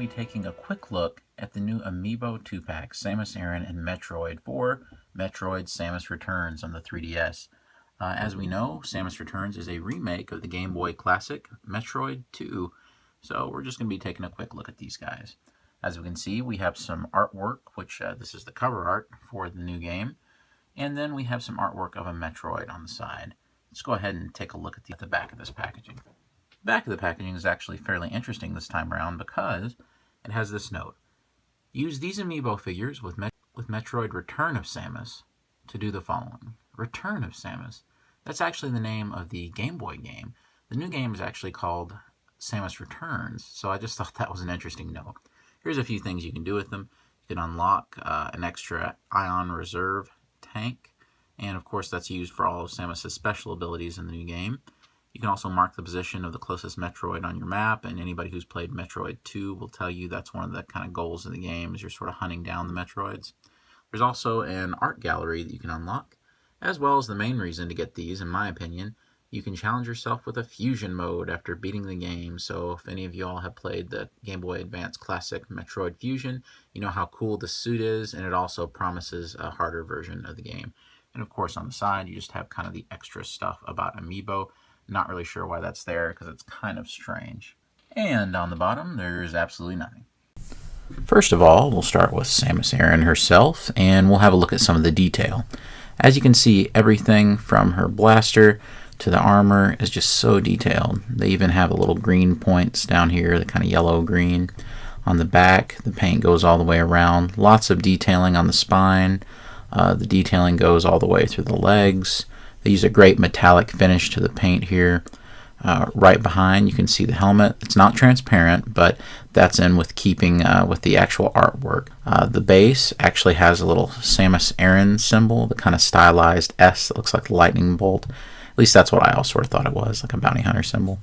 be taking a quick look at the new Amiibo 2-pack, Samus Aran and Metroid for Metroid Samus Returns on the 3DS. As we know, Samus Returns is a remake of the Game Boy classic Metroid 2, so we're just going to be taking a quick look at these guys. As we can see, we have some artwork, which this is the cover art for the new game, and then we have some artwork of a Metroid on the side. Let's go ahead and take a look at the back of this packaging. The back of the packaging is actually fairly interesting this time around because it has this note. Use these Amiibo figures with Metroid Return of Samus to do the following. Return of Samus. That's actually the name of the Game Boy game. The new game is actually called Samus Returns, so I just thought that was an interesting note. Here's a few things you can do with them. You can unlock an extra Ion Reserve tank, and of course that's used for all of Samus's special abilities in the new game. You can also mark the position of the closest Metroid on your map, and anybody who's played Metroid 2 will tell you that's one of the kind of goals of the game, is you're sort of hunting down the Metroids. There's also an art gallery that you can unlock, as well as the main reason to get these, in my opinion. You can challenge yourself with a fusion mode after beating the game, so if any of you all have played the Game Boy Advance Classic Metroid Fusion, you know how cool the suit is, and it also promises a harder version of the game. And of course on the side, you just have kind of the extra stuff about Amiibo. Not really sure why that's there because it's kind of strange. And on the bottom, there's absolutely nothing. First of all, we'll start with Samus Aran herself, and we'll have a look at some of the detail. As you can see, everything from her blaster to the armor is just so detailed. They even have a little green points down here, the kind of yellow-green. On the back, the paint goes all the way around. Lots of detailing on the spine. The detailing goes all the way through the legs. They use a great metallic finish to the paint here. Right behind, you can see the helmet. It's not transparent, but that's in with keeping with the actual artwork. The base actually has a little Samus Aran symbol, the kind of stylized S that looks like a lightning bolt. At least that's what I all sort of thought it was, like a bounty hunter symbol.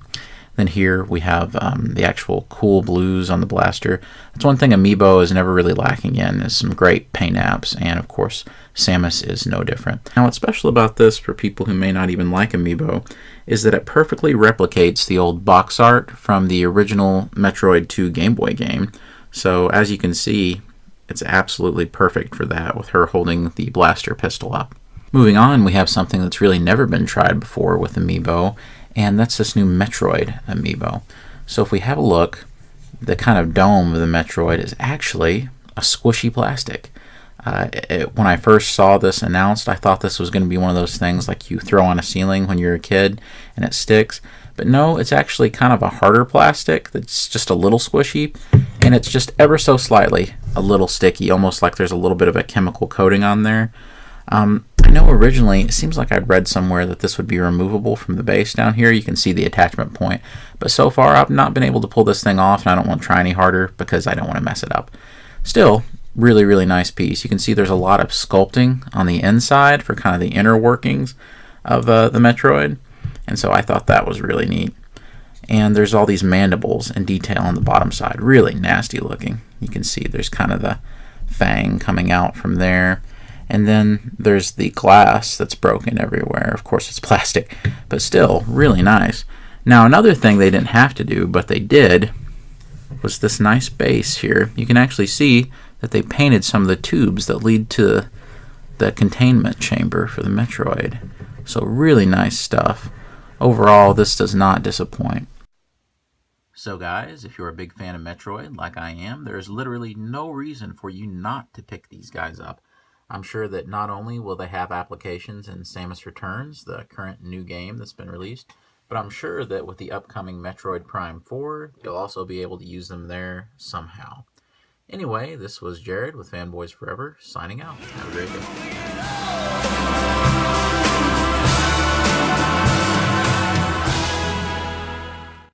Then here we have the actual cool blues on the blaster. That's one thing Amiibo is never really lacking in, is some great paint apps, and of course Samus is no different. Now what's special about this for people who may not even like Amiibo is that it perfectly replicates the old box art from the original Metroid 2 Game Boy game. So as you can see, it's absolutely perfect for that, with her holding the blaster pistol up. Moving on, we have something that's really never been tried before with Amiibo, and that's this new Metroid Amiibo. So if we have a look, the kind of dome of the Metroid is actually a squishy plastic. When I first saw this announced, I thought this was going to be one of those things like you throw on a ceiling when you're a kid and it sticks. But no, it's actually kind of a harder plastic that's just a little squishy, and it's just ever so slightly a little sticky, almost like there's a little bit of a chemical coating on there. I know originally, it seems like I'd read somewhere that this would be removable from the base down here. You can see the attachment point. But so far, I've not been able to pull this thing off, and I don't want to try any harder because I don't want to mess it up. Still, really, really nice piece. You can see there's a lot of sculpting on the inside for kind of the inner workings of the Metroid. And so I thought that was really neat. And there's all these mandibles and detail on the bottom side. Really nasty looking. You can see there's kind of the fang coming out from there. And then there's the glass that's broken everywhere. Of course, it's plastic, but still really nice. Now, another thing they didn't have to do, but they did, was this nice base here. You can actually see that they painted some of the tubes that lead to the containment chamber for the Metroid. So really nice stuff. Overall, this does not disappoint. So guys, if you're a big fan of Metroid, like I am, there is literally no reason for you not to pick these guys up. I'm sure that not only will they have applications in Samus Returns, the current new game that's been released, but I'm sure that with the upcoming Metroid Prime 4, you'll also be able to use them there somehow. Anyway, this was Jared with Fanboys Forever, signing out. Have a great day.